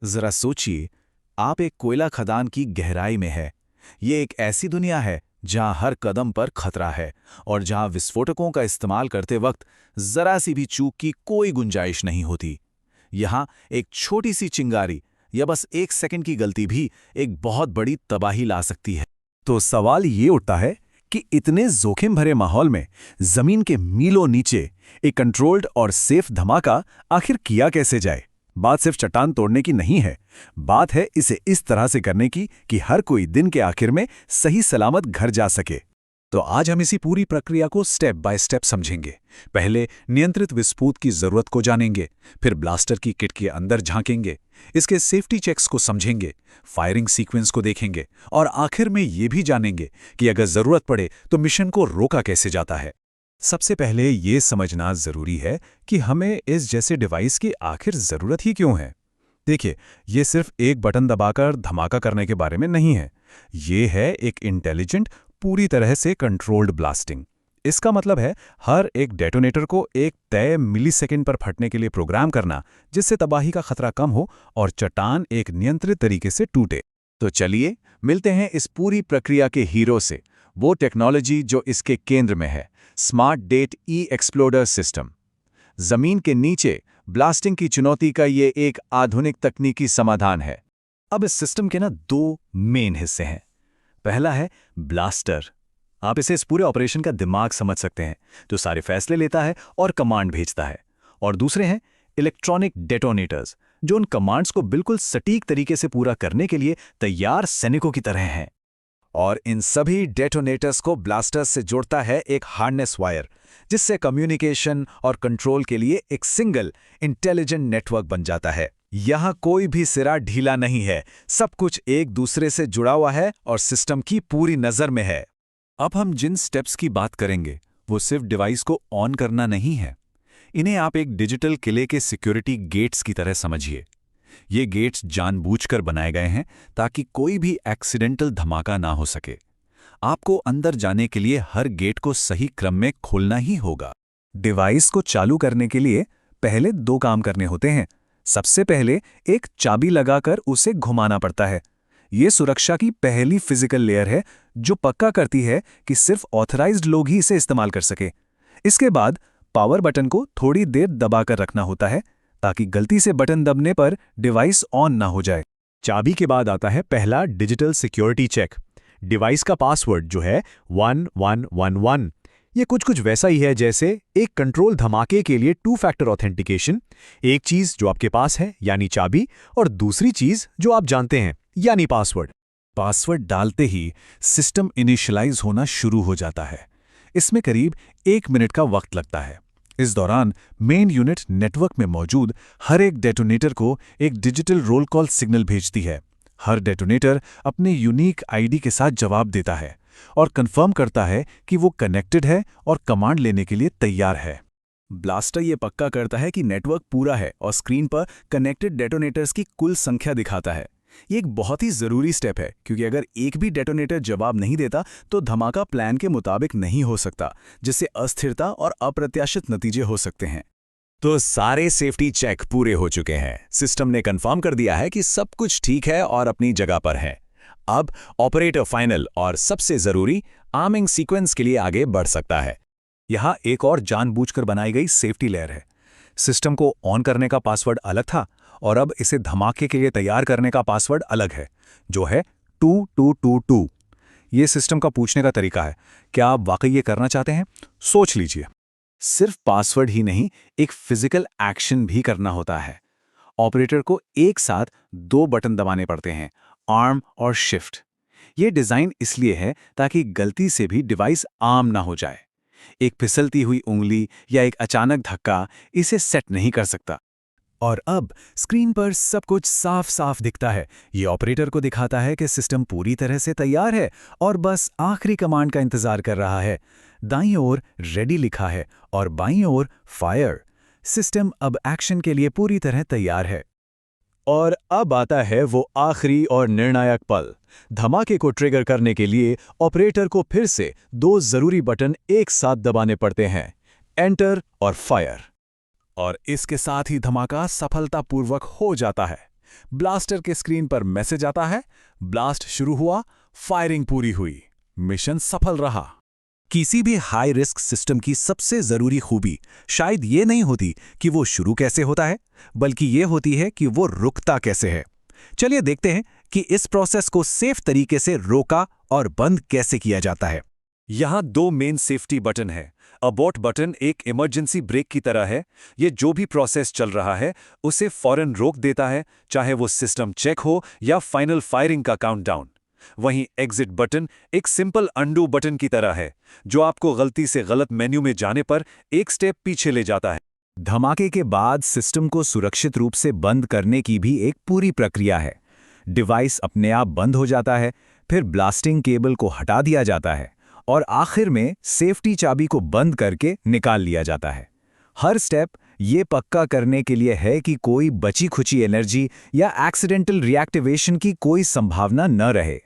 जरा सोचिए, आप एक कोयला खदान की गहराई में है। ये एक ऐसी दुनिया है जहां हर कदम पर खतरा है और जहां विस्फोटकों का इस्तेमाल करते वक्त जरा सी भी चूक की कोई गुंजाइश नहीं होती। यहां एक छोटी सी चिंगारी या बस 1 सेकंड की गलती भी एक बहुत बड़ी तबाही ला सकती है। तो सवाल ये उठता है कि इतने जोखिम भरे माहौल में जमीन के मीलों नीचे एक कंट्रोल्ड और सेफ धमाका आखिर किया कैसे जाए। बात सिर्फ चट्टान तोड़ने की नहीं है, बात है इसे इस तरह से करने की कि हर कोई दिन के आखिर में सही सलामत घर जा सके। तो आज हम इसी पूरी प्रक्रिया को स्टेप बाय स्टेप समझेंगे। पहले नियंत्रित विस्फोट की जरूरत को जानेंगे, फिर ब्लास्टर की किट के अंदर झांकेंगे, इसके सेफ्टी चेक्स को समझेंगे, फायरिंग सीक्वेंस को देखेंगे और आखिर में ये भी जानेंगे कि अगर जरूरत पड़े तो मिशन को रोका कैसे जाता है। सबसे पहले ये समझना जरूरी है कि हमें इस जैसे डिवाइस की आखिर जरूरत ही क्यों है। देखिए, ये सिर्फ एक बटन दबाकर धमाका करने के बारे में नहीं है। ये है एक इंटेलिजेंट, पूरी तरह से कंट्रोल्ड ब्लास्टिंग। इसका मतलब है हर एक डेटोनेटर को एक तय मिलीसेकंड पर फटने के लिए प्रोग्राम करना, जिससे तबाही का खतरा कम हो और चट्टान एक नियंत्रित तरीके से टूटे। तो चलिए मिलते हैं इस पूरी प्रक्रिया के हीरो से, वो टेक्नोलॉजी जो इसके केंद्र में है, स्मार्ट डेट ई-एक्सप्लोडर सिस्टम। जमीन के नीचे ब्लास्टिंग की चुनौती का ये एक आधुनिक तकनीकी समाधान है। अब इस सिस्टम के दो मेन हिस्से हैं। पहला है ब्लास्टर। आप इसे इस पूरे ऑपरेशन का दिमाग समझ सकते हैं, जो सारे फैसले लेता है और कमांड भेजता है। और दूसरे हैं इलेक्ट्रॉनिक डेटोनेटर्स, जो उन कमांड्स को बिल्कुल सटीक तरीके से पूरा करने के लिए तैयार सैनिकों की तरह हैं। और इन सभी डेटोनेटर्स को ब्लास्टर्स से जोड़ता है एक हार्नेस वायर, जिससे कम्युनिकेशन और कंट्रोल के लिए एक सिंगल इंटेलिजेंट नेटवर्क बन जाता है। यहां कोई भी सिरा ढीला नहीं है, सब कुछ एक दूसरे से जुड़ा हुआ है और सिस्टम की पूरी नजर में है। अब हम जिन स्टेप्स की बात करेंगे वो सिर्फ डिवाइस को ऑन करना नहीं है। इन्हें आप एक डिजिटल किले के सिक्योरिटी गेट्स की तरह समझिए। ये गेट्स जानबूझकर बनाए गए हैं ताकि कोई भी एक्सीडेंटल धमाका ना हो सके। आपको अंदर जाने के लिए हर गेट को सही क्रम में खोलना ही होगा। डिवाइस को चालू करने के लिए पहले दो काम करने होते हैं। सबसे पहले एक चाबी लगाकर उसे घुमाना पड़ता है। ये सुरक्षा की पहली फिजिकल लेयर है, जो पक्का करती है कि सिर्फ ऑथराइज्ड लोग ही इसे इस्तेमाल कर सके। इसके बाद पावर बटन को थोड़ी देर दबाकर रखना होता है, ताकि गलती से बटन दबने पर डिवाइस ऑन ना हो जाए। चाबी के बाद आता है पहला डिजिटल सिक्योरिटी चेक। डिवाइस का पासवर्ड जो है 1111। ये कुछ वैसा ही है जैसे एक कंट्रोल धमाके के लिए 2 फैक्टर ऑथेंटिकेशन। एक चीज जो आपके पास है यानी चाबी, और दूसरी चीज जो आप जानते हैं यानी पासवर्ड। पासवर्ड डालते ही सिस्टम इनिशियलाइज होना शुरू हो जाता है। इसमें करीब 1 मिनट का वक्त लगता है। इस दौरान मेन यूनिट नेटवर्क में मौजूद हर एक डेटोनेटर को एक डिजिटल रोल कॉल सिग्नल भेजती है। हर डेटोनेटर अपने यूनिक आईडी के साथ जवाब देता है और कंफर्म करता है कि वो कनेक्टेड है और कमांड लेने के लिए तैयार है। ब्लास्टर ये पक्का करता है कि नेटवर्क पूरा है और स्क्रीन पर कनेक्टेड डेटोनेटर्स की कुल संख्या दिखाता है। ये एक बहुत ही जरूरी स्टेप है, क्योंकि अगर एक भी डेटोनेटर जवाब नहीं देता तो धमाका प्लान के मुताबिक नहीं हो सकता, जिससे अस्थिरता और अप्रत्याशित नतीजे हो सकते हैं। तो सारे सेफ्टी चेक पूरे हो चुके हैं। सिस्टम ने कंफर्म कर दिया है कि सब कुछ ठीक है और अपनी जगह पर है। अब ऑपरेटर फाइनल और सबसे जरूरी आर्मिंग सीक्वेंस के लिए आगे बढ़ सकता है। यहां एक और जानबूझकर बनाई गई सेफ्टी लेयर है। सिस्टम को ऑन करने का पासवर्ड अलग था और अब इसे धमाके के लिए तैयार करने का पासवर्ड अलग है, जो है 2222। ये सिस्टम का पूछने का तरीका है, क्या आप वाकई ये करना चाहते हैं? सोच लीजिए। सिर्फ पासवर्ड ही नहीं, एक फिजिकल एक्शन भी करना होता है। ऑपरेटर को एक साथ 2 बटन दबाने पड़ते हैं, आर्म और शिफ्ट। ये डिजाइन इसलिए है ताकि गलती से भी डिवाइस आर्म ना हो जाए। एक फिसलती हुई उंगली या एक अचानक धक्का इसे सेट नहीं कर सकता। और अब स्क्रीन पर सब कुछ साफ साफ दिखता है। ये ऑपरेटर को दिखाता है कि सिस्टम पूरी तरह से तैयार है और बस आखिरी कमांड का इंतजार कर रहा है। दाईं ओर रेडी लिखा है और बाईं ओर फायर। सिस्टम अब एक्शन के लिए पूरी तरह तैयार है। और अब आता है वो आखिरी और निर्णायक पल। धमाके को ट्रिगर करने के लिए ऑपरेटर को फिर से 2 जरूरी बटन एक साथ दबाने पड़ते हैं, एंटर और फायर। और इसके साथ ही धमाका सफलतापूर्वक हो जाता है। ब्लास्टर के स्क्रीन पर मैसेज आता है, ब्लास्ट शुरू हुआ, फायरिंग पूरी हुई, मिशन सफल रहा। किसी भी हाई रिस्क सिस्टम की सबसे जरूरी खूबी शायद ये नहीं होती कि वो शुरू कैसे होता है, बल्कि ये होती है कि वो रुकता कैसे है। चलिए देखते हैं कि इस प्रोसेस को सेफ तरीके से रोका और बंद कैसे किया जाता है। यहाँ दो मेन सेफ्टी बटन है। अबॉर्ट बटन एक इमरजेंसी ब्रेक की तरह है। ये जो भी प्रोसेस चल रहा है उसे फौरन रोक देता है, चाहे वो सिस्टम चेक हो या फाइनल फायरिंग का काउंटडाउन। वहीं एग्जिट बटन एक सिंपल अंडू बटन की तरह है, जो आपको गलती से गलत मेन्यू में जाने पर एक स्टेप पीछे ले जाता है। धमाके के बाद सिस्टम को सुरक्षित रूप से बंद करने की भी एक पूरी प्रक्रिया है। डिवाइस अपने आप बंद हो जाता है, फिर ब्लास्टिंग केबल को हटा दिया जाता है और आखिर में सेफ्टी चाबी को बंद करके निकाल लिया जाता है। हर स्टेप ये पक्का करने के लिए है कि कोई बची खुची एनर्जी या एक्सीडेंटल रिएक्टिवेशन की कोई संभावना न रहे।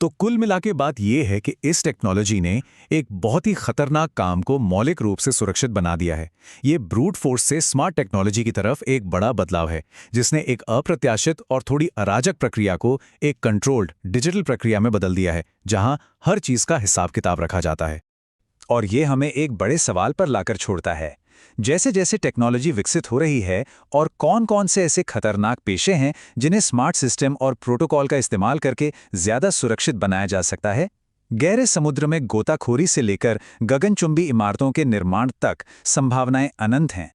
तो कुल मिला के बात यह है कि इस टेक्नोलॉजी ने एक बहुत ही खतरनाक काम को मौलिक रूप से सुरक्षित बना दिया है। ये ब्रूट फोर्स से स्मार्ट टेक्नोलॉजी की तरफ एक बड़ा बदलाव है, जिसने एक अप्रत्याशित और थोड़ी अराजक प्रक्रिया को एक कंट्रोल्ड डिजिटल प्रक्रिया में बदल दिया है, जहां हर चीज का हिसाब किताब रखा जाता है। और ये हमें एक बड़े सवाल पर लाकर छोड़ता है। जैसे जैसे टेक्नोलॉजी विकसित हो रही है और कौन-कौन से ऐसे खतरनाक पेशे हैं जिन्हें स्मार्ट सिस्टम और प्रोटोकॉल का इस्तेमाल करके ज्यादा सुरक्षित बनाया जा सकता है। गहरे समुद्र में गोताखोरी से लेकर गगनचुंबी इमारतों के निर्माण तक संभावनाएं अनंत हैं।